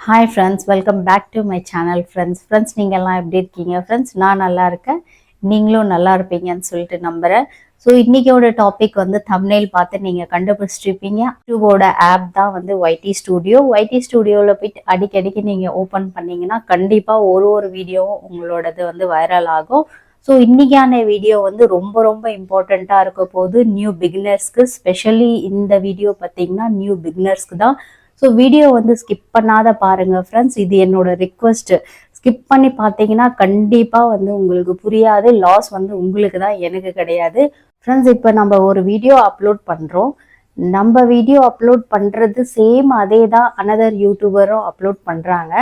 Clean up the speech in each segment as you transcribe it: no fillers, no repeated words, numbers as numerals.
Hi friends, welcome back to my channel friends நீங்கள்லாம் எப்படி இருக்கீங்க ஃப்ரெண்ட்ஸ்? நான் நல்லா இருக்கேன், நீங்களும் நல்லா இருப்பீங்கன்னு சொல்லிட்டு நம்புகிறேன். ஸோ இன்றைக்கோட டாபிக் வந்து தம்ப்நெயில் பார்த்து நீங்கள் கண்டுபிடிச்சிருப்பீங்க. யூடியூபோட ஆப் தான் வந்து ஒய்டி ஸ்டூடியோ. ஒய்டி ஸ்டூடியோவில் போயிட்டு அடிக்கடிக்கு நீங்கள் ஓப்பன் பண்ணிங்கன்னா கண்டிப்பாக ஒரு வீடியோவும் உங்களோடது வந்து வைரல் ஆகும். ஸோ இன்றைக்கான வீடியோ வந்து ரொம்ப ரொம்ப இம்பார்ட்டண்ட்டாக இருக்க போது நியூ பிகினர்ஸ்க்கு. ஸ்பெஷலி இந்த வீடியோ பார்த்தீங்கன்னா நியூ பிகினர்ஸ்க்கு தான். ஸோ வீடியோ வந்து ஸ்கிப் பண்ணாத பாருங்க ஃப்ரெண்ட்ஸ், இது என்னோட ரிக்வஸ்ட். ஸ்கிப் பண்ணி பார்த்தீங்கன்னா கண்டிப்பாக வந்து உங்களுக்கு புரியாது, லாஸ் வந்து உங்களுக்கு தான், எனக்கு கிடையாது ஃப்ரெண்ட்ஸ். இப்போ நம்ம ஒரு வீடியோ அப்லோட் பண்ணுறோம், நம்ம வீடியோ அப்லோட் பண்ணுறது சேம் அதே தான் அனதர் யூடியூபரும் அப்லோட் பண்ணுறாங்க.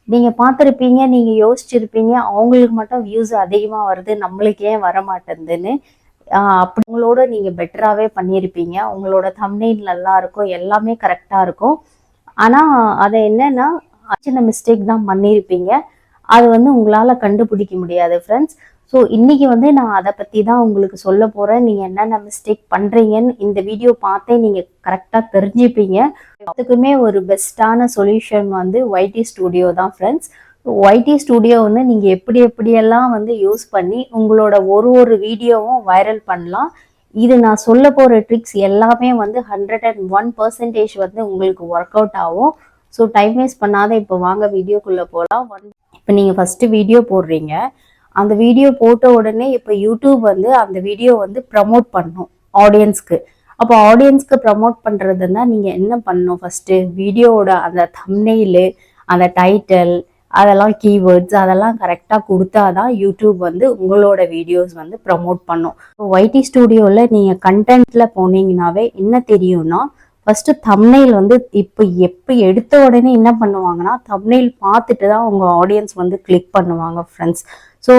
நீங்கள் பார்த்துருப்பீங்க, நீங்கள் யோசிச்சிருப்பீங்க அவங்களுக்கு மட்டும் வியூஸ் அதிகமாக வருது, நம்மளுக்கு ஏன் வர மாட்டேங்குதுன்னு. அப்படி உங்களோட நீங்கள் பெட்டராகவே பண்ணியிருப்பீங்க, உங்களோட தம்ப்நெயில் நல்லா இருக்கும், எல்லாமே கரெக்டாக இருக்கும். ஆனால் அதை என்னன்னா சின்ன மிஸ்டேக் தான் பண்ணியிருப்பீங்க, அது வந்து உங்களால் கண்டுபிடிக்க முடியாது ஃப்ரெண்ட்ஸ். ஸோ இன்னைக்கு வந்து நான் அதை பற்றி தான் உங்களுக்கு சொல்ல போகிறேன். நீங்கள் என்னென்ன மிஸ்டேக் பண்ணுறீங்கன்னு இந்த வீடியோ பார்த்தே நீங்கள் கரெக்டாக தெரிஞ்சுப்பீங்க. அதுக்குமே ஒரு பெஸ்ட்டான சொல்யூஷன் வந்து ஒய்டி ஸ்டூடியோ தான் ஃப்ரெண்ட்ஸ். ஒய்டி ஸ்டூடியோ வந்து நீங்கள் எப்படியெல்லாம் வந்து யூஸ் பண்ணி உங்களோட ஒரு வீடியோவும் வைரல் பண்ணலாம். இது நான் சொல்ல போகிற ட்ரிக்ஸ் எல்லாமே வந்து 101% வந்து உங்களுக்கு ஒர்க் அவுட் ஆகும். ஸோ டைம் வேஸ்ட் பண்ணாத இப்போ வாங்க வீடியோக்குள்ளே போகலாம். இப்போ நீங்கள் ஃபஸ்ட்டு வீடியோ போடுறீங்க, அந்த வீடியோ போட்ட உடனே இப்போ யூடியூப் வந்து அந்த வீடியோ வந்து ப்ரமோட் பண்ணணும் ஆடியன்ஸ்க்கு. அப்போ ஆடியன்ஸ்க்கு ப்ரமோட் பண்ணுறதுன்னா நீங்கள் என்ன பண்ணணும், ஃபஸ்ட்டு வீடியோவோட அந்த தம்ப்நெயிலு, அந்த டைட்டில், அதெல்லாம் கீவேர்ட்ஸ் அதெல்லாம் கரெக்டாக கொடுத்தா தான் யூடியூப் வந்து உங்களோட வீடியோஸ் வந்து ப்ரமோட் பண்ணும். ஒய்டி ஸ்டூடியோவில் நீங்கள் கண்டென்ட்டில் போனீங்கன்னாவே என்ன தெரியும்னா, ஃபஸ்ட்டு தம்ப்நெயில் வந்து எப்போ எடுத்த உடனே என்ன பண்ணுவாங்கன்னா தம்ப்நெயில் பார்த்துட்டு தான் உங்கள் ஆடியன்ஸ் வந்து கிளிக் பண்ணுவாங்க ஃப்ரெண்ட்ஸ். ஸோ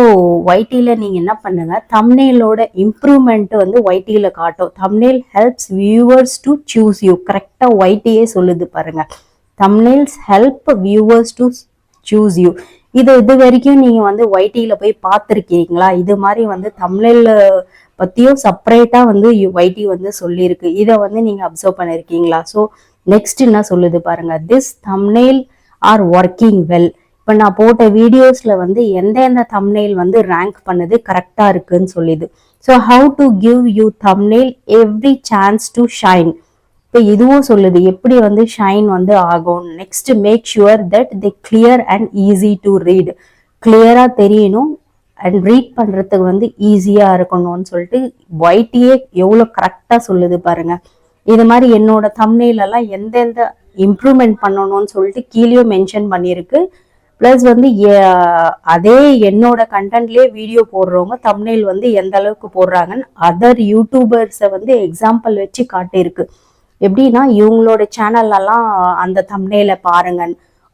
ஒய்டியில் நீங்கள் என்ன பண்ணுங்கள், தம்ப்நெயிலோட இம்ப்ரூவ்மெண்ட்டு வந்து ஒய்டியில் காட்டும். Thumbnail helps viewers to choose you, கரெக்டாக ஒய்டியே சொல்லுது பாருங்கள். Thumbnails help viewers to choose you. இது வரைக்கும் நீங்கள் வந்து ஒய்டியில் போய் பார்த்துருக்கீங்களா? இது மாதிரி வந்து தம்ப்நெயில் பற்றியும் செப்பரேட்டாக வந்து ஒய்டி வந்து சொல்லியிருக்கு, இதை வந்து நீங்கள் அப்சர்வ் பண்ணியிருக்கீங்களா? ஸோ நெக்ஸ்ட் என்ன சொல்லுது பாருங்க, this thumbnail are working well. இப்போ நான் போட்ட வீடியோஸில் வந்து எந்தெந்த தம்ப்நெயில் வந்து ரேங்க் பண்ணுது கரெக்டாக இருக்குன்னு சொல்லிது. So how to give you thumbnail every chance to shine. இப்போ இதுவும் சொல்லுது எப்படி வந்து ஷைன் வந்து ஆகும். Next make sure that the clear and easy to read. கிளியராக தெரியணும் அண்ட் ரீட் பண்ணுறதுக்கு வந்து ஈஸியாக இருக்கணும்னு சொல்லிட்டு ஒய்டியே எவ்வளோ கரெக்டாக சொல்லுது பாருங்க. இது மாதிரி என்னோட தம்ப்நெயிலெல்லாம் எந்தெந்த இம்ப்ரூவ்மெண்ட் பண்ணணும்னு சொல்லிட்டு கீழேயும் மென்ஷன் பண்ணியிருக்கு. ப்ளஸ் வந்து அதே என்னோட கண்டென்ட்லேயே வீடியோ போடுறவங்க தம்ப்நெயில் வந்து எந்த அளவுக்கு போடுறாங்கன்னு அதர் யூடியூபர்ஸை வந்து எக்ஸாம்பிள் வச்சு காட்டியிருக்கு. எப்படின்னா இவங்களோட சேனல்லலாம் அந்த தம்ப்நெயிலை பாருங்க,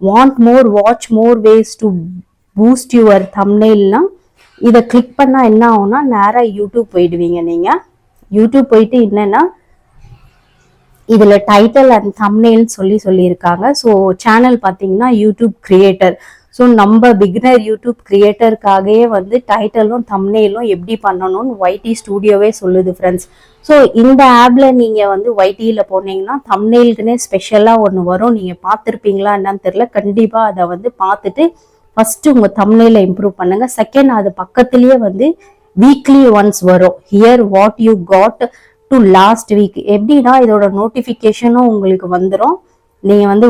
want more watch more ways to boost your தம்ப்நெயில்னா இதை கிளிக் பண்ணால் என்ன ஆகும்னா நேராக யூடியூப் போயிடுவீங்க. நீங்கள் யூடியூப் போயிட்டு என்னன்னா இதில் டைட்டில் அண்ட் தம்ப்நெயில் சொல்லியிருக்காங்க. ஸோ சேனல் பார்த்தீங்கன்னா யூடியூப் கிரியேட்டர். ஸோ நம்ம பிகினர் யூடியூப் கிரியேட்டருக்காகவே வந்து டைட்டிலும் தம்ப்நெயிலும் எப்படி பண்ணணும்னு ஒய்டி ஸ்டூடியோவே சொல்லுது ஃப்ரெண்ட்ஸ். ஸோ இந்த ஆப்பில் நீங்கள் வந்து ஒய்டியில் போனீங்கன்னா தம்ப்நெயிலுக்குன்னே ஸ்பெஷலாக ஒன்று வரும். நீங்கள் பார்த்துருப்பீங்களா என்னன்னு தெரியல, கண்டிப்பாக அதை வந்து பார்த்துட்டு ஃபஸ்ட்டு உங்கள் தம்ப்நெயிலை இம்ப்ரூவ் பண்ணுங்கள். செகண்ட், அது பக்கத்துலேயே வந்து வீக்லி ஒன்ஸ் வரும், here what you got to last week. எப்படின்னா இதோட நோட்டிஃபிகேஷனும் உங்களுக்கு வந்துடும். நீங்கள் வந்து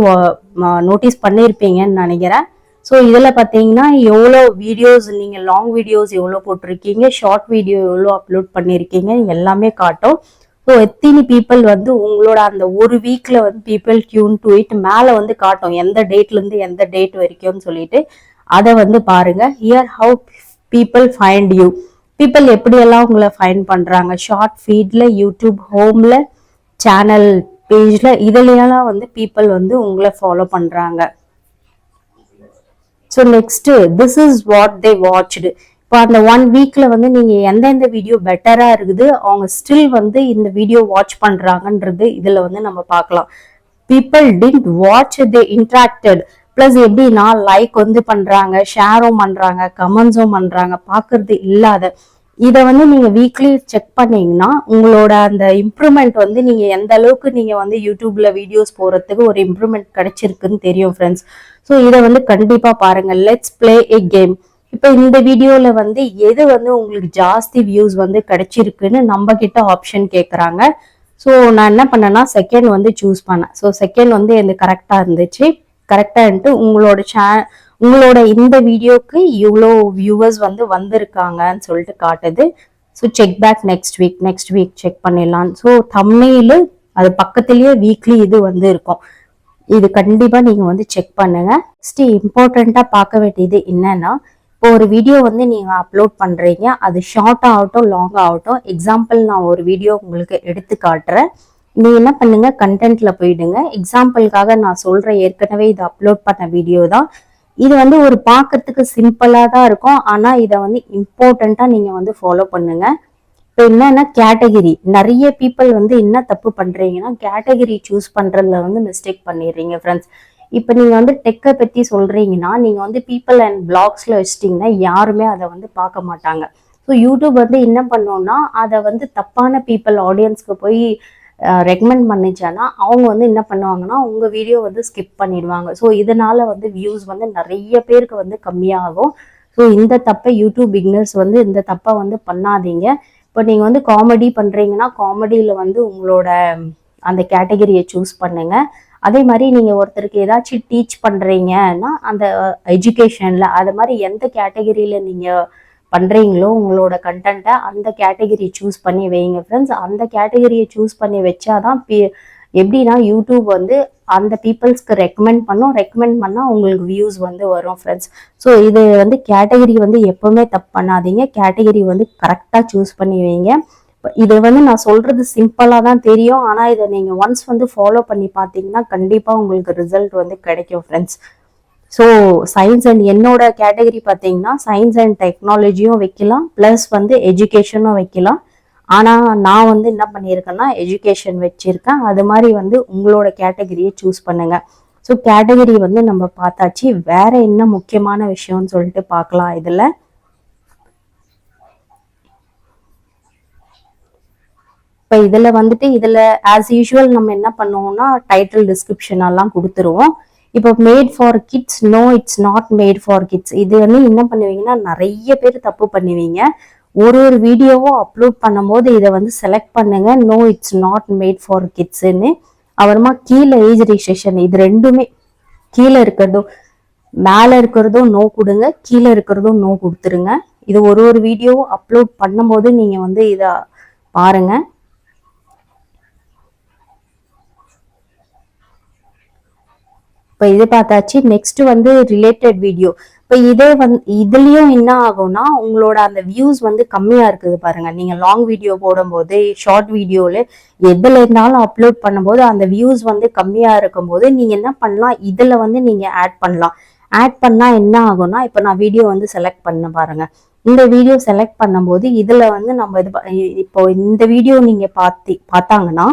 நோட்டீஸ் பண்ணியிருப்பீங்கன்னு நினைக்கிறேன். ஸோ இதில் பார்த்தீங்கன்னா எவ்வளோ வீடியோஸ், நீங்கள் லாங் வீடியோஸ் எவ்வளோ போட்டிருக்கீங்க, ஷார்ட் வீடியோ எவ்வளோ அப்லோட் பண்ணியிருக்கீங்க எல்லாமே காட்டும். ஸோ எத்தனை பீப்புள் வந்து உங்களோட அந்த ஒரு வீக்கில் வந்து பீப்புள் டியூன் டு இட் மேலே வந்து காட்டும், எந்த டேட்லேருந்து எந்த டேட் வரைக்கும்னு சொல்லிட்டு அதை வந்து பாருங்க. Here how people find you, people எப்படியெல்லாம் உங்களை ஃபைண்ட் பண்ணுறாங்க, ஷார்ட் ஃபீட்ல, யூடியூப் ஹோமில், சேனல் பேஜில், இதுலையெல்லாம் வந்து பீப்புள் வந்து உங்களை ஃபாலோ பண்ணுறாங்க. So next this is what they watched. இப்போ அந்த 1 வீக்ல வந்து நீங்கள் எந்தெந்த வீடியோ பெட்டராக இருக்குது, அவங்க ஸ்டில் வந்து இந்த வீடியோ வாட்ச் பண்ணுறாங்கன்றது இதில் வந்து நம்ம பார்க்கலாம். People did watch, they interacted. Plus எப்படின்னா லைக் வந்து பண்ணுறாங்க, ஷேரும் பண்ணுறாங்க, கமெண்ட்ஸும் பண்ணுறாங்க, பார்க்கறது இல்லாத இதை வந்து நீங்க வீக்லி செக் பண்ணீங்கன்னா உங்களோட அந்த இம்ப்ரூவ்மெண்ட் வந்து நீங்க எந்த அளவுக்கு நீங்க வந்து யூடியூப்ல வீடியோஸ் போறதுக்கு ஒரு இம்ப்ரூவ்மெண்ட் கிடைச்சிருக்குன்னு தெரியும் ஃப்ரெண்ட்ஸ். ஸோ இதை வந்து கண்டிப்பா பாருங்க. Let's play a game. இப்போ இந்த வீடியோல வந்து எது வந்து உங்களுக்கு ஜாஸ்தி வியூஸ் வந்து கிடைச்சிருக்குன்னு நம்ம கிட்ட ஆப்ஷன் கேட்குறாங்க. ஸோ நான் என்ன பண்ணேன்னா செகண்ட் வந்து சூஸ் பண்ணேன். ஸோ செகண்ட் வந்து எனக்கு கரெக்டா இருந்துச்சு. கரெக்டா இருந்துட்டு உங்களோட இந்த வீடியோக்கு இவ்வளோ வியூவர்ஸ் வந்து வந்திருக்காங்கன்னு சொல்லிட்டு காட்டுது. So check back next week check பண்ணிடலாம். ஸோ தம்ப்நெயில் அது பக்கத்துலயே வீக்லி இது வந்து இருக்கும். இது கண்டிப்பா நீங்க வந்து செக் பண்ணுங்க. நெக்ஸ்ட் இம்பார்ட்டண்டா பார்க்க வேண்டியது என்னன்னா, இப்போ ஒரு வீடியோ வந்து நீங்க அப்லோட் பண்றீங்க, அது ஷார்ட் ஆகட்டும் லாங் ஆகட்டும். எக்ஸாம்பிள் நான் ஒரு வீடியோ உங்களுக்கு எடுத்து காட்டுறேன். நீங்க என்ன பண்ணுங்க, கண்டென்ட்ல போயிடுங்க. எக்ஸாம்பிளுக்காக நான் சொல்றேன், ஏற்கனவே இது அப்லோட் பண்ண வீடியோ தான். இது வந்து ஒரு பார்க்கறதுக்கு சிம்பிளா தான் இருக்கும். ஆனா இதை வந்து இம்பார்ட்டண்டா நீங்க வந்து ஃபாலோ பண்ணுங்க. இப்போ என்னன்னா கேட்டகிரி, நிறைய பீப்புள் வந்து என்ன தப்பு பண்றீங்கன்னா கேட்டகிரி சூஸ் பண்றதுல வந்து மிஸ்டேக் பண்ணிடுறீங்க ஃப்ரெண்ட்ஸ். இப்போ நீங்க வந்து டெக்கை பத்தி சொல்றீங்கன்னா நீங்க வந்து பீப்புள் அண்ட் பிளாக்ஸ்ல வச்சிட்டீங்கன்னா யாருமே அதை வந்து பார்க்க மாட்டாங்க. ஸோ யூடியூப் வந்து என்ன பண்ணோம்னா அதை வந்து தப்பான பீப்புள் ஆடியன்ஸ்க்கு போய் ரெக்கமெண்ட் பண்ணிச்சானா அவங்க வந்து என்ன பண்ணுவாங்கன்னா உங்க வீடியோ வந்து ஸ்கிப் பண்ணிடுவாங்க. ஸோ இதனால வந்து வியூஸ் வந்து நிறைய பேருக்கு வந்து கம்மியாகும். ஸோ இந்த தப்பை யூடியூப் பிகினர்ஸ் வந்து இந்த தப்பை வந்து பண்ணாதீங்க. இப்போ நீங்க வந்து காமெடி பண்றீங்கன்னா காமெடியில வந்து உங்களோட அந்த கேட்டகரியை சூஸ் பண்ணுங்க. அதே மாதிரி நீங்க ஒருத்தருக்கு ஏதாச்சும் டீச் பண்றீங்கன்னா அந்த எஜுகேஷன்ல அது மாதிரி எந்த கேட்டகரியில நீங்க பண்றீங்களோ உங்களோட கண்டென்ட்டை அந்த கேட்டகரி சூஸ் பண்ணி வைங்க ஃப்ரெண்ட்ஸ். அந்த கேட்டகரியை சூஸ் பண்ணி வச்சாதான் எப்படின்னா யூடியூப் வந்து அந்த பீப்புள்ஸ்க்கு ரெக்கமெண்ட் பண்ணால் உங்களுக்கு வியூஸ் வந்து வரும் ஃப்ரெண்ட்ஸ். ஸோ இது வந்து கேட்டகரி வந்து எப்பவுமே தப்பு பண்ணாதீங்க. கேட்டகரி வந்து கரெக்டாக சூஸ் பண்ணி வைங்க. இதை வந்து நான் சொல்றது சிம்பிளாக தான் தெரியும். ஆனால் இதை நீங்கள் ஒன்ஸ் வந்து ஃபாலோ பண்ணி பார்த்தீங்கன்னா கண்டிப்பாக உங்களுக்கு ரிசல்ட் வந்து கிடைக்கும் ஃப்ரெண்ட்ஸ். ஸோ சயின்ஸ் அண்ட் என்னோட கேட்டகரி பார்த்தீங்கன்னா சயின்ஸ் அண்ட் டெக்னாலஜியும் வைக்கலாம், ப்ளஸ் வந்து எஜுகேஷனும் வைக்கலாம். ஆனால் நான் வந்து என்ன பண்ணியிருக்கேன்னா எஜுகேஷன் வச்சிருக்கேன். அது மாதிரி வந்து உங்களோட கேட்டகரியை சூஸ் பண்ணுங்க. ஸோ கேட்டகரி வந்து நம்ம பார்த்தாச்சு. வேற என்ன முக்கியமான விஷயம்னு சொல்லிட்டு பார்க்கலாம். இதில் இப்போ இதில் வந்துட்டு இதில் ஆஸ் யூஷுவல் நம்ம என்ன பண்ணுவோம்னா டைட்டில் டிஸ்கிரிப்ஷன் எல்லாம் கொடுத்துருவோம். இப்போ made for kids, no it's not made for kids. இது வந்து என்ன பண்ணுவீங்கன்னா நிறைய பேர் தப்பு பண்ணுவீங்க. ஒரு வீடியோவும் அப்லோட் பண்ணும்போது இதை வந்து செலக்ட் பண்ணுங்க, no it's not made for கிட்ஸ்ன்னு. அப்புறமா கீழே ஏஜ் ரிஸ்ட்ரிக்ஷன், இது ரெண்டுமே கீழே இருக்கிறதும் மேலே இருக்கிறதும் நோ கொடுங்க, கீழே இருக்கிறதும் நோ கொடுத்துருங்க. இது ஒரு வீடியோவும் அப்லோட் பண்ணும்போது நீங்க வந்து இதை பாருங்க. இப்போ இது பார்த்தாச்சு. நெக்ஸ்ட் வந்து ரிலேட்டட் வீடியோ. இப்போ இதே வந்து இதுலயும் என்ன ஆகும்னா உங்களோட அந்த வியூஸ் வந்து கம்மியா இருக்குது பாருங்க. நீங்க லாங் வீடியோ போடும்போது ஷார்ட் வீடியோல எதுல இருந்தாலும் அப்லோட் பண்ணும்போது அந்த வியூஸ் வந்து கம்மியா இருக்கும்போது நீங்க என்ன பண்ணலாம், இதுல வந்து நீங்க ஆட் பண்ணலாம். ஆட் பண்ணா என்ன ஆகும்னா இப்போ நான் வீடியோ வந்து செலக்ட் பண்ண பாருங்க. இந்த வீடியோ செலக்ட் பண்ணும்போது இதுல வந்து நம்ம இப்போ இந்த வீடியோ நீங்க பார்த்தாங்கன்னா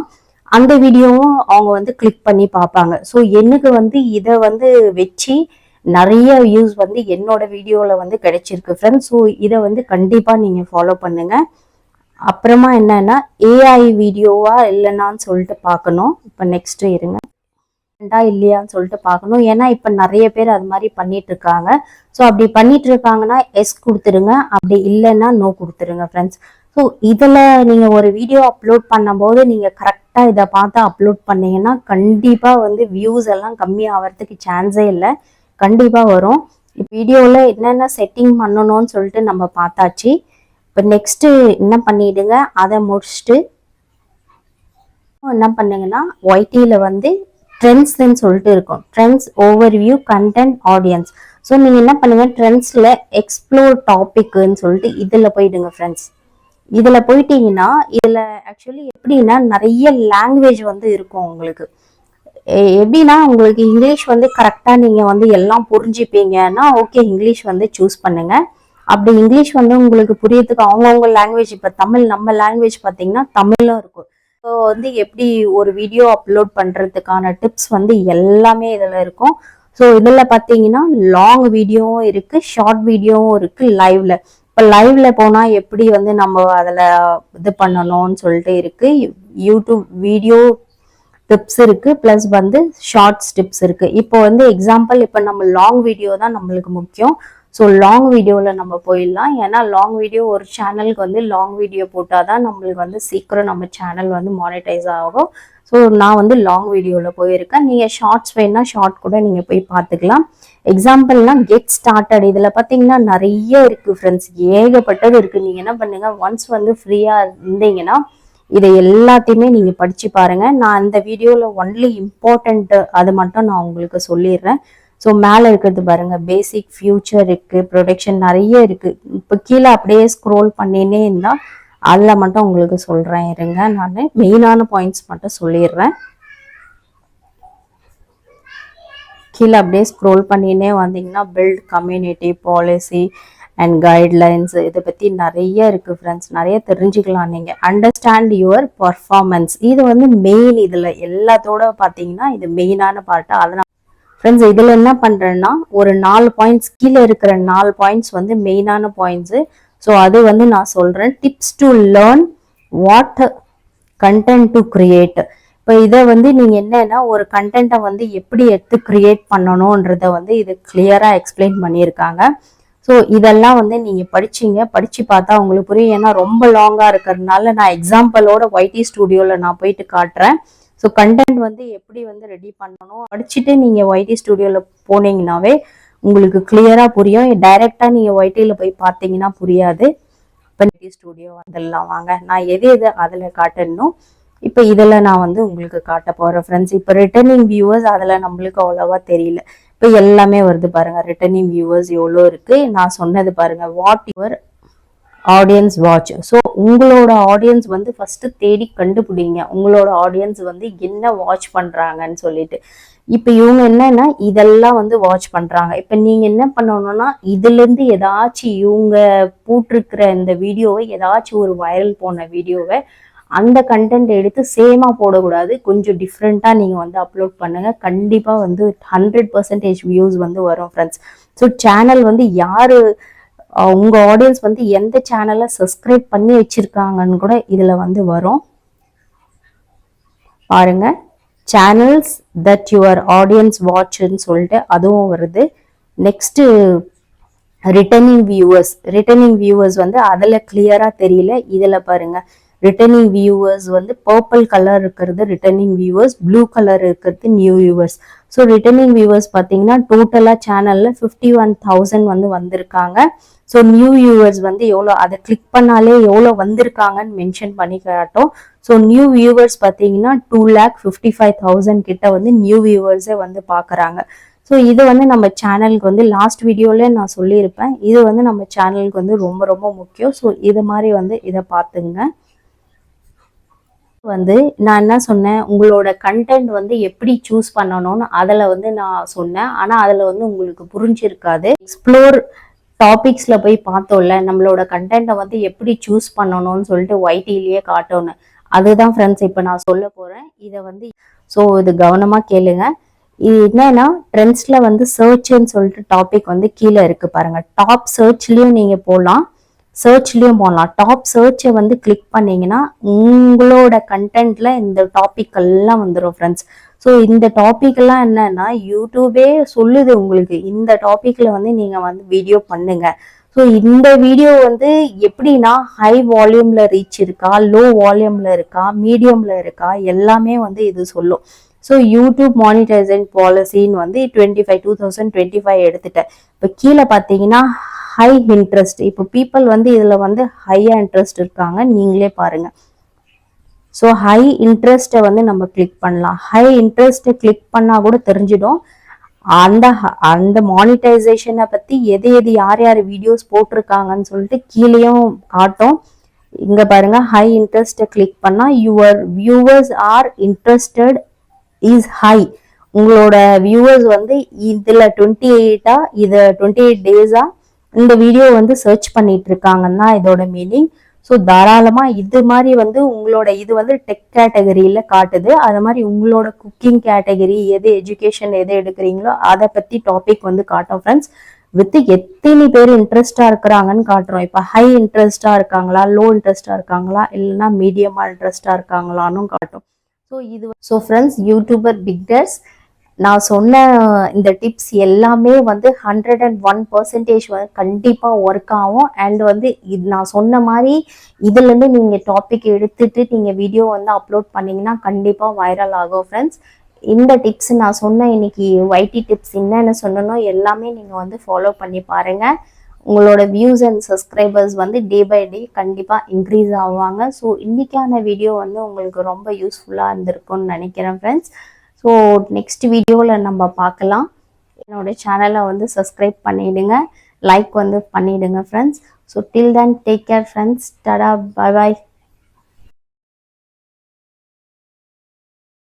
அந்த வீடியோவும் அவங்க வந்து கிளிக் பண்ணி பார்ப்பாங்க. ஸோ எனக்கு வந்து இதை வந்து வச்சு நிறைய வியூஸ் வந்து என்னோட வீடியோல வந்து கிடைச்சிருக்கு ஃப்ரெண்ட்ஸ். ஸோ இதை வந்து கண்டிப்பா நீங்க ஃபாலோ பண்ணுங்க. அப்புறமா என்னன்னா ஏஐ வீடியோவா இல்லைன்னான்னு சொல்லிட்டு பார்க்கணும். இப்போ நெக்ஸ்ட் இருங்க, இல்லையான்னு சொல்லிட்டு பார்க்கணும். ஏன்னா இப்ப நிறைய பேர் அது மாதிரி பண்ணிட்டு இருக்காங்க. ஸோ அப்படி பண்ணிட்டு இருக்காங்கன்னா எஸ் கொடுத்துருங்க, அப்படி இல்லைன்னா நோ கொடுத்துருங்க ஃப்ரெண்ட்ஸ். ஸோ இதுல நீங்க ஒரு வீடியோ அப்லோட் பண்ணும்போது நீங்க கரெக்டா இதை பார்த்து அப்லோட் பண்ணீங்கன்னா கண்டிப்பா வந்து வியூஸ் எல்லாம் கம்மி ஆகிறதுக்கு சான்ஸே இல்லை, கண்டிப்பா வரும். வீடியோல என்னென்ன செட்டிங் பண்ணணும்னு சொல்லிட்டு நம்ம பார்த்தாச்சு. இப்போ நெக்ஸ்ட் என்ன பண்ணிடுங்க, அதை முடிச்சுட்டு என்ன பண்ணுங்கன்னா ஒய்டில வந்து ட்ரெண்ட்ஸ்ன்னு சொல்லிட்டு இருக்கும். Trends, overview, content, audience. So நீங்க என்ன பண்ணுங்க, ட்ரெண்ட்ஸ்ல எக்ஸ்ப்ளோர் டாபிக்னு சொல்லிட்டு இதுல போயிடுங்க ஃப்ரெண்ட்ஸ். இதுல போயிட்டீங்கன்னா இதுல ஆக்சுவலி எப்படின்னா நிறைய லாங்குவேஜ் வந்து இருக்கும் உங்களுக்கு. எப்படின்னா உங்களுக்கு இங்கிலீஷ் வந்து கரெக்டா நீங்க வந்து எல்லாம் புரிஞ்சுப்பீங்கன்னா ஓகே இங்கிலீஷ் வந்து சூஸ் பண்ணுங்க. அப்படி இங்கிலீஷ் வந்து உங்களுக்கு புரியறதுக்கு அவங்கவுங்க லாங்குவேஜ், இப்ப தமிழ் நம்ம லாங்குவேஜ் பார்த்தீங்கன்னா தமிழும் இருக்கும். ஸோ வந்து எப்படி ஒரு வீடியோ அப்லோட் பண்றதுக்கான டிப்ஸ் வந்து எல்லாமே இதுல இருக்கும். ஸோ இதுல பார்த்தீங்கன்னா லாங் வீடியோவும் இருக்கு, ஷார்ட் வீடியோவும் இருக்கு லைவ்ல. இப்போ லைவ்ல போனா எப்படி வந்து நம்ம அதில் இது பண்ணணும்னு சொல்லிட்டு இருக்கு. யூடியூப் வீடியோ டிப்ஸ் இருக்கு, பிளஸ் வந்து ஷார்ட்ஸ் டிப்ஸ் இருக்கு. இப்போ வந்து எக்ஸாம்பிள் இப்போ நம்ம லாங் வீடியோ தான் நம்மளுக்கு முக்கியம். ஸோ லாங் வீடியோவில் நம்ம போயிடலாம். ஏன்னா லாங் வீடியோ ஒரு சேனலுக்கு வந்து லாங் வீடியோ போட்டால் தான் நம்மளுக்கு வந்து சீக்கிரம் நம்ம சேனல் வந்து மானிட்டைஸ் ஆகும். ஸோ நான் வந்து லாங் வீடியோவில் போயிருக்கேன். நீங்கள் ஷார்ட்ஸ் வேணா ஷார்ட் கூட நீங்கள் போய் பார்த்துக்கலாம். எக்ஸாம்பிள்னா கெட் ஸ்டார்டட், இதில் பார்த்தீங்கன்னா நிறைய இருக்குது ஃப்ரெண்ட்ஸ், ஏகப்பட்டது இருக்குது. நீங்கள் என்ன பண்ணுங்க, ஒன்ஸ் வந்து ஃப்ரீயாக இருந்தீங்கன்னா இதை எல்லாத்தையுமே நீங்கள் படித்து பாருங்கள். நான் இந்த வீடியோவில் ஒன்லி இம்பார்ட்டண்ட்டு அது மட்டும் நான் உங்களுக்கு சொல்லிடுறேன். ஸோ மேலே இருக்கிறது பாருங்கள், பேசிக், ஃபியூச்சர் இருக்குது, ப்ரொடக்ஷன் நிறைய இருக்குது. இப்போ கீழே அப்படியே ஸ்க்ரோல் பண்ணினே இருந்தால் அதில் மட்டும் உங்களுக்கு சொல்கிறேன் இருங்க. நான் மெயினான பாயிண்ட்ஸ் மட்டும் சொல்லிடுறேன். கீழே அப்படியே ஸ்க்ரோல் பண்ணினே வந்தீங்கன்னா build community policy and guidelines, இதை பற்றி நிறைய இருக்குது ஃப்ரெண்ட்ஸ், நிறைய தெரிஞ்சுக்கலாம் நீங்கள். அண்டர்ஸ்டாண்ட் யுவர் பர்ஃபார்மன்ஸ், இது வந்து மெயின். இதில் எல்லாத்தோட பார்த்தீங்கன்னா இது மெயினான பார்ட்டு. அதனால் ஃப்ரெண்ட்ஸ் இதில் என்ன பண்ணுறேன்னா ஒரு 4 பாயிண்ட்ஸ், கீழே இருக்கிற 4 பாயிண்ட்ஸ் வந்து மெயினான பாயிண்ட்ஸு. ஸோ அது வந்து நான் சொல்கிறேன். Tips to learn what content to create. இப்போ இதை வந்து நீங்கள் என்னன்னா ஒரு கண்டென்ட்டை வந்து எப்படி எடுத்து கிரியேட் பண்ணணுன்றத வந்து இது கிளியராக எக்ஸ்பிளைன் பண்ணியிருக்காங்க. ஸோ இதெல்லாம் வந்து நீங்கள் படித்து பார்த்தா உங்களுக்கு புரியும். ஏன்னா ரொம்ப லாங்காக இருக்கிறதுனால நான் எக்ஸாம்பிளோட ஒய்டி ஸ்டுடியோவில் நான் போயிட்டு காட்டுறேன். ஸோ கண்டென்ட் வந்து எப்படி வந்து ரெடி பண்ணணும் படிச்சுட்டு நீங்கள் ஒய்டி ஸ்டுடியோவில் போனீங்கன்னாவே உங்களுக்கு கிளியராக புரியும். டைரெக்டாக நீங்கள் ஒய்டியில் போய் பார்த்தீங்கன்னா புரியாது. இப்போ ஒய்டி ஸ்டுடியோ வந்துடலாம் வாங்க. நான் எது அதில் காட்டணும், இப்போ இதில் நான் வந்து உங்களுக்கு காட்ட போகிறேன் ஃப்ரெண்ட்ஸ். இப்போ ரிட்டர்னிங் வியூவர்ஸ் அதில் நம்மளுக்கு அவ்வளோவா தெரியல. இப்போ எல்லாமே வருது பாருங்கள், ரிட்டர்னிங் வியூவர்ஸ் எவ்வளோ இருக்குது. நான் சொன்னது பாருங்கள், what your audience watch. So உங்களோட ஆடியன்ஸ் வந்து ஃபஸ்ட்டு தேடி கண்டுபிடிங்க, உங்களோட ஆடியன்ஸ் வந்து என்ன வாட்ச் பண்ணுறாங்கன்னு சொல்லிட்டு. இப்போ இவங்க என்னன்னா இதெல்லாம் வந்து வாட்ச் பண்ணுறாங்க. இப்போ நீங்கள் என்ன பண்ணணும்னா இதுலேருந்து ஏதாச்சும் இவங்க போட்டிருக்கிற இந்த வீடியோவை, ஏதாச்சும் ஒரு வைரல் போன வீடியோவை அந்த கண்டென்ட் எடுத்து சேமாக போடக்கூடாது, கொஞ்சம் டிஃப்ரெண்ட்டாக நீங்கள் வந்து அப்லோட் பண்ணுங்கள். கண்டிப்பாக வந்து 100% வியூஸ் வந்து வரும் ஃப்ரெண்ட்ஸ். ஸோ சேனல் வந்து யார் உங்கள் ஆடியன்ஸ் வந்து எந்த சேனலை சப்ஸ்கிரைப் பண்ணி வச்சுருக்காங்கன்னு கூட இதில் வந்து வரும் பாருங்க. சேனல்ஸ் தட் யுவர் ஆடியன்ஸ் வாட்ச்ன்னு சொல்லிட்டு அதுவும் வருது. நெக்ஸ்ட்டு ரிட்டர்னிங் வியூவர்ஸ் வந்து அதில் கிளியராக தெரியல. இதில் பாருங்க, ரிட்டர்னிங் வியூவர்ஸ் வந்து பர்பிள் கலர் இருக்கிறது ரிட்டர்னிங் வியூவர்ஸ், ப்ளூ கலர் இருக்கிறது new viewers. So returning viewers பார்த்தீங்கன்னா டோட்டலாக சேனலில் 51,000 வந்து வந்திருக்காங்க. ஸோ நியூ வியூவர்ஸ் வந்து எவ்வளோ, அதை கிளிக் பண்ணாலே எவ்வளோ வந்திருக்காங்கன்னு மென்ஷன் பண்ணி காட்டும். ஸோ நியூ வியூவர்ஸ் பார்த்தீங்கன்னா 2,55,000 கிட்ட வந்து நியூ வியூவர்ஸே வந்து பார்க்குறாங்க. ஸோ இது வந்து நம்ம சேனலுக்கு வந்து லாஸ்ட் வீடியோவில் நான் சொல்லியிருப்பேன், இது வந்து நம்ம சேனலுக்கு வந்து ரொம்ப ரொம்ப முக்கியம். ஸோ இது மாதிரி வந்து இதை பார்த்துங்க. வந்து நான் என்ன சொன்னேன், உங்களோட கண்டென்ட் வந்து எப்படி சூஸ் பண்ணணும்னு அதில் வந்து நான் சொன்னேன். ஆனால் அதில் வந்து உங்களுக்கு புரிஞ்சிருக்காது. எக்ஸ்ப்ளோர் டாபிக்ஸில் போய் பார்த்தோம்ல, நம்மளோட கண்டென்ட்டை வந்து எப்படி சூஸ் பண்ணணும்னு சொல்லிட்டு ஒய்டிலேயே காட்டோன்னு, அதுதான் ஃப்ரெண்ட்ஸ் இப்போ நான் சொல்ல போகிறேன். இதை வந்து ஸோ இது கவனமாக கேளுங்க. இது என்னன்னா ட்ரெண்ட்ஸில் வந்து சர்ச்ன்னு சொல்லிட்டு டாபிக் வந்து கீழே இருக்குது பாருங்கள். டாப் சர்ச்லேயும் நீங்கள் போகலாம், சர்ச்லேயும் போகலாம். டாப் சர்ச்சை வந்து கிளிக் பண்ணிங்கன்னா உங்களோட கண்டென்ட்ல இந்த டாபிக் எல்லாம் வந்துடும் ஃப்ரெண்ட்ஸ். ஸோ இந்த டாபிக் எல்லாம் என்னன்னா யூடியூபே சொல்லுது உங்களுக்கு, இந்த டாபிக்ல வந்து நீங்கள் வந்து வீடியோ பண்ணுங்க. ஸோ இந்த வீடியோ வந்து எப்படின்னா ஹை வால்யூம்ல ரீச் இருக்கா, லோ வால்யூம்ல இருக்கா, மீடியம்ல இருக்கா, எல்லாமே வந்து இது சொல்லும். ஸோ யூடியூப் மானிட்டைசேஷன் பாலிசின்னு வந்து 2025 எடுத்துட்டேன். இப்போ கீழே பார்த்தீங்கன்னா ஹை இன்ட்ரெஸ்ட், இப்போ பீப்புள் வந்து இதில் வந்து ஹையா இன்ட்ரெஸ்ட் இருக்காங்க, நீங்களே பாருங்க. ஸோ ஹை இன்ட்ரெஸ்ட்டை வந்து நம்ம கிளிக் பண்ணலாம். ஹை இன்ட்ரெஸ்ட்டை கிளிக் பண்ணால் கூட தெரிஞ்சிடும் அந்த மானிட்டைசேஷனை பற்றி எது யார் வீடியோஸ் போட்டிருக்காங்கன்னு சொல்லிட்டு கீழேயும் காட்டும். இங்கே பாருங்க, ஹை இன்ட்ரெஸ்ட்டை கிளிக் பண்ணால் your viewers are interested is high. உங்களோட வியூவர்ஸ் வந்து இதில் 28 டேஸா இந்த வீடியோ வந்து சர்ச் பண்ணிட்டு இருக்காங்கன்னா இதோட மீனிங். ஸோ தாராளமாக இது மாதிரி வந்து உங்களோட இது வந்து டெக் கேட்டகரியில் காட்டுது. அது மாதிரி உங்களோட குக்கிங் கேட்டகரி எது, எஜுகேஷன் எது எடுக்கிறீங்களோ அதை பற்றி டாபிக் வந்து காட்டும் ஃப்ரெண்ட்ஸ். வித் எத்தனை பேர் இன்ட்ரெஸ்டா இருக்கிறாங்கன்னு காட்டுறோம். இப்போ ஹை இன்ட்ரெஸ்டா இருக்காங்களா, லோ இன்ட்ரெஸ்டா இருக்காங்களா, இல்லைன்னா மீடியமா இன்ட்ரெஸ்டா இருக்காங்களான்னு காட்டும். ஸோ ஃப்ரெண்ட்ஸ், யூடியூபர் பிக்டர்ஸ், நான் சொன்ன இந்த டிப்ஸ் எல்லாமே வந்து 101% வந்து கண்டிப்பாக ஒர்க் ஆகும். அண்ட் வந்து இது நான் சொன்ன மாதிரி இதுலேருந்து நீங்கள் டாபிக் எடுத்துட்டு நீங்கள் வீடியோ வந்து அப்லோட் பண்ணிங்கன்னா கண்டிப்பாக வைரல் ஆகும் ஃப்ரெண்ட்ஸ். இந்த டிப்ஸ் நான் சொன்ன இன்னைக்கு வைடி டிப்ஸ் என்னென்ன சொன்னனோ எல்லாமே நீங்கள் வந்து ஃபாலோ பண்ணி பாருங்கள். உங்களோட வியூஸ் அண்ட் சப்ஸ்கிரைபர்ஸ் வந்து டே பை டே கண்டிப்பாக இன்க்ரீஸ் ஆவாங்க. ஸோ இன்றைக்கான வீடியோ வந்து உங்களுக்கு ரொம்ப யூஸ்ஃபுல்லாக இருந்திருக்கும்னு நினைக்கிறேன் ஃப்ரெண்ட்ஸ். ஸோ நெக்ஸ்ட் வீடியோவில் நம்ம பார்க்கலாம். என்னோட சேனலை வந்து சப்ஸ்கிரைப் பண்ணிவிடுங்க, லைக் வந்து பண்ணிவிடுங்க friends. So till then take care friends. டடா, பை பாய்.